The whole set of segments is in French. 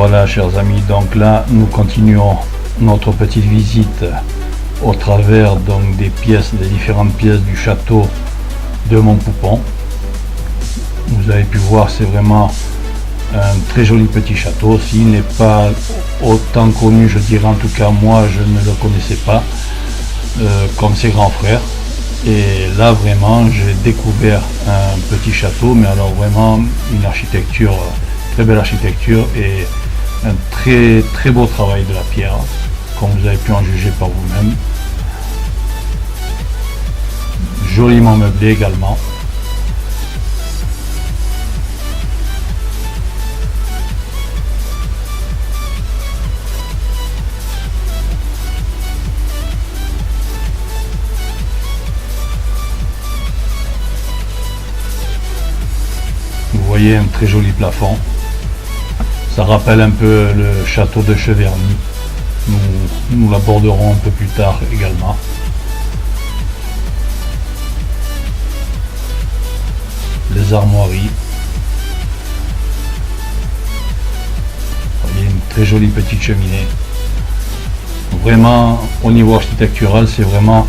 Voilà, chers amis, donc là nous continuons notre petite visite au travers donc des différentes pièces du château de Montpoupon. Vous avez pu voir, c'est vraiment un très joli petit château. S'il n'est pas autant connu, je dirais, en tout cas moi je ne le connaissais pas comme ses grands frères. Et là vraiment j'ai découvert un petit château, mais alors vraiment une architecture, très belle architecture, et un très beau travail de la pierre, comme vous avez pu en juger par vous-même. Joliment meublé également. Vous voyez un très joli plafond. Ça rappelle un peu le château de Cheverny. Nous l'aborderons un peu plus tard également. Les armoiries. Vous voyez une très jolie petite cheminée. Vraiment, au niveau architectural, c'est vraiment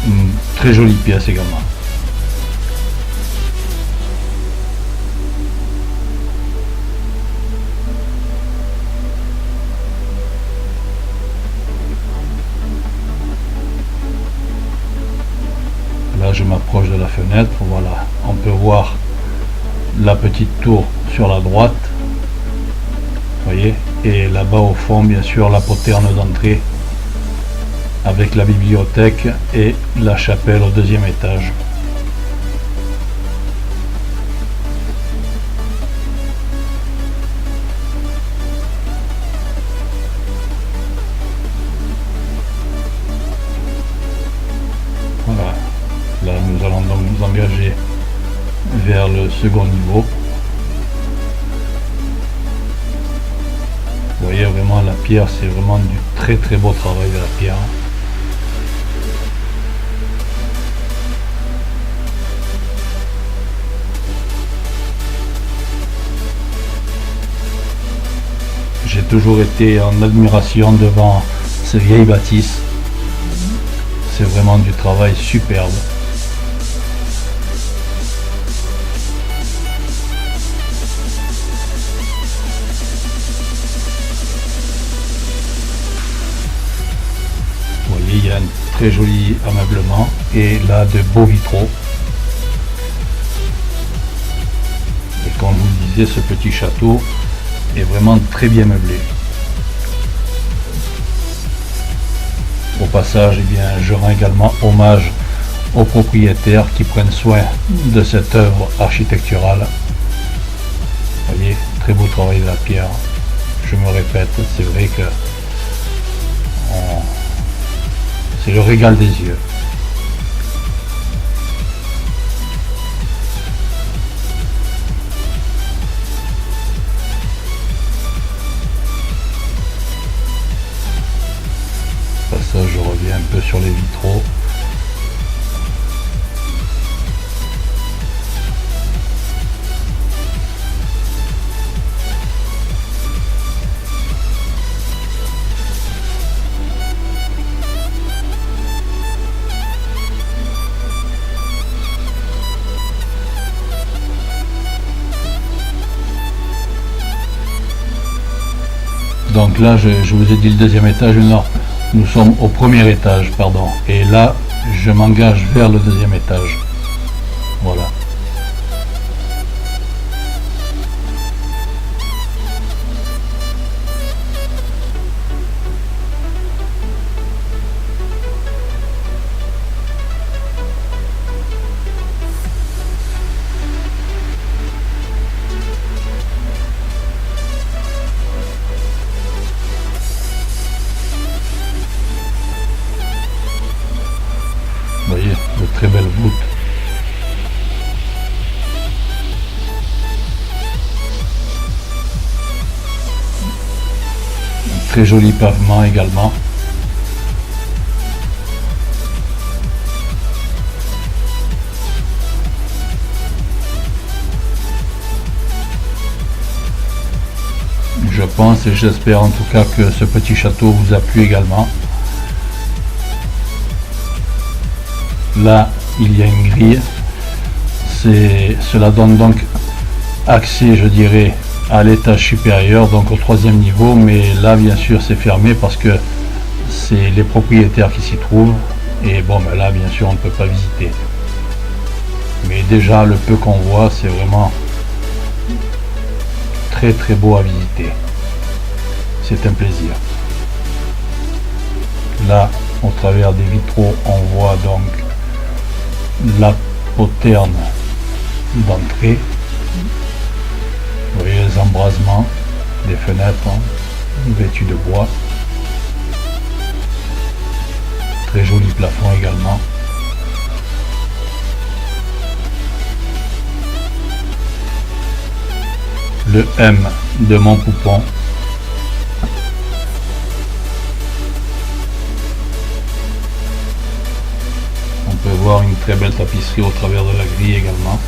une très jolie pièce également. Là, je m'approche de la fenêtre. Voilà, on peut voir la petite tour sur la droite. Vous voyez, et là-bas au fond, bien sûr, la poterne d'entrée avec la bibliothèque et la chapelle au deuxième étage. Voilà. Là, nous allons donc nous engager vers le second niveau. Vous voyez vraiment la pierre, c'est vraiment du très beau travail de la pierre. J'ai toujours été en admiration devant ces vieilles bâtisses. C'est vraiment du travail superbe. Vous voyez, il y a un très joli ameublement et là de beaux vitraux. Et comme je vous le disais, ce petit château est vraiment très bien meublé. Au passage, eh bien, je rends également hommage aux propriétaires qui prennent soin de cette œuvre architecturale. Vous voyez, très beau travail de la pierre. Je me répète, c'est vrai que c'est le régal des yeux. Ça, je reviens un peu sur les vitraux. Donc là, je vous ai dit le deuxième étage, non. Nous sommes au premier étage, pardon. Et là, je m'engage vers le deuxième étage. Voilà. Vous voyez, de très belles voûtes. Un très joli pavement également. Je pense et j'espère en tout cas que ce petit château vous a plu également. Là, il y a une grille. Cela donne donc accès, je dirais, à l'étage supérieur, donc au 3e niveau, mais là bien sûr c'est fermé parce que c'est les propriétaires qui s'y trouvent, et bon ben là bien sûr on ne peut pas visiter, mais déjà le peu qu'on voit c'est vraiment très très beau à visiter, c'est un plaisir. Là au travers des vitraux on voit donc la poterne d'entrée. Vous voyez les embrasements des fenêtres vêtues de bois. Très joli plafond également. Le M de Montpoupon. On peut voir une très belle tapisserie au travers de la grille également.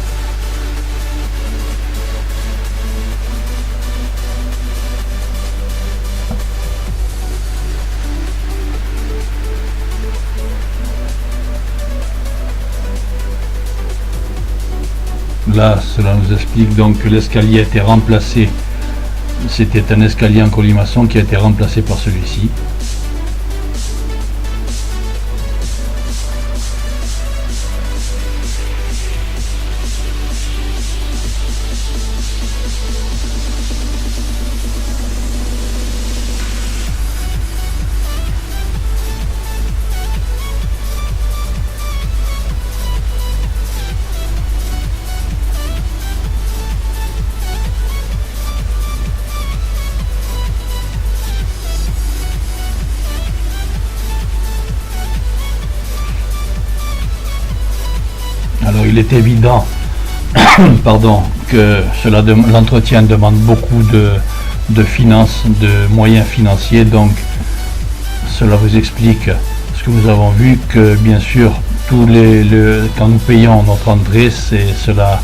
Là, cela nous explique donc que l'escalier a été remplacé. C'était un escalier en colimaçon qui a été remplacé par celui-ci. Alors il est évident pardon, que l'entretien demande beaucoup de finances, de moyens financiers, donc cela vous explique ce que nous avons vu, que bien sûr quand nous payons notre entrée, cela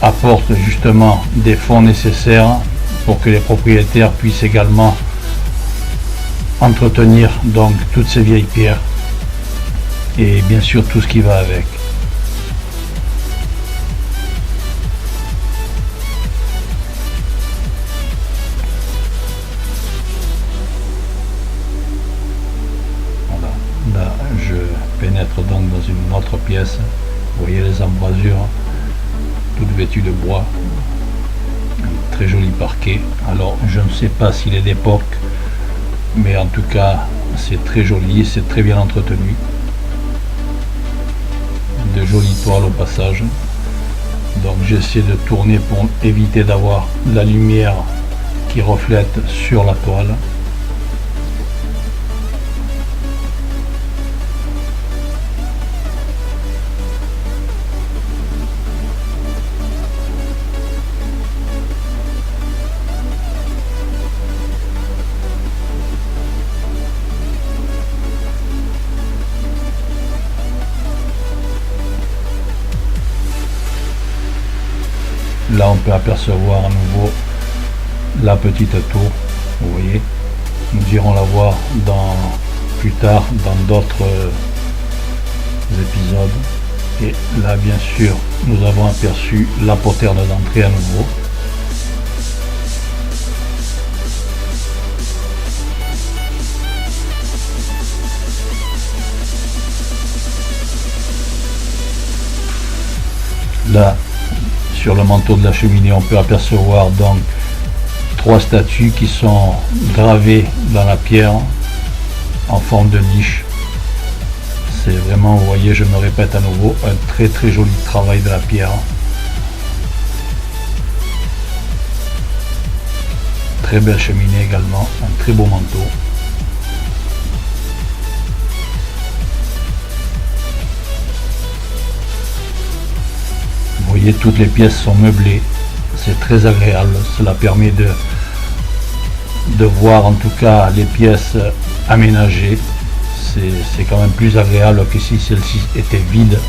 apporte justement des fonds nécessaires pour que les propriétaires puissent également entretenir donc toutes ces vieilles pierres et bien sûr tout ce qui va avec. Là, je pénètre donc dans une autre pièce. Vous voyez les embrasures, toutes vêtues de bois. Un très joli parquet. Alors, je ne sais pas s'il est d'époque, mais en tout cas, c'est très joli, c'est très bien entretenu. De jolies toiles au passage. Donc, j'essaie de tourner pour éviter d'avoir la lumière qui reflète sur la toile. Là, on peut apercevoir à nouveau la petite tour. Vous voyez, nous irons la voir plus tard dans d'autres épisodes. Et là, bien sûr, nous avons aperçu la poterne d'entrée à nouveau. Là, sur le manteau de la cheminée, on peut apercevoir donc 3 statues qui sont gravées dans la pierre en forme de niche. C'est vraiment, vous voyez, je me répète à nouveau, un très très joli travail de la pierre. Très belle cheminée également, un très beau manteau. Vous voyez, toutes les pièces sont meublées, c'est très agréable, cela permet de voir en tout cas les pièces aménagées, c'est quand même plus agréable que si celle-ci était vide.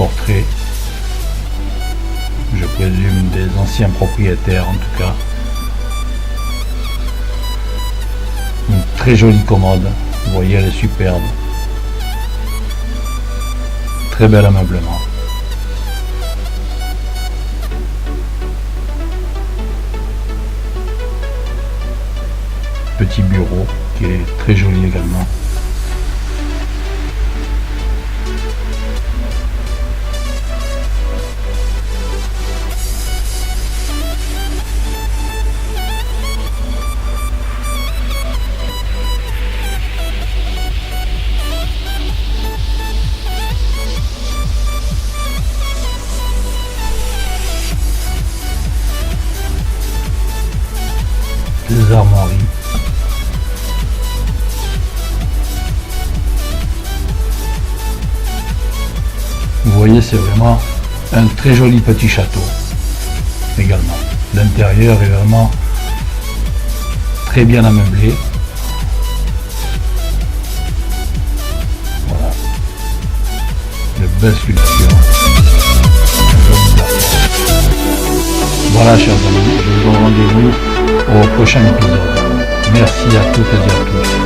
portraits, je présume des anciens propriétaires en tout cas. Une très jolie commode, vous voyez, elle est superbe. Très bel ameublement. Petit bureau qui est très joli également. Des armoiries. Vous voyez, c'est vraiment un très joli petit château également. L'intérieur est vraiment très bien ameublé. Voilà. De belles sculptures. Voilà, chers amis, je vous donne rendez-vous au prochain épisode. Merci à toutes et à tous.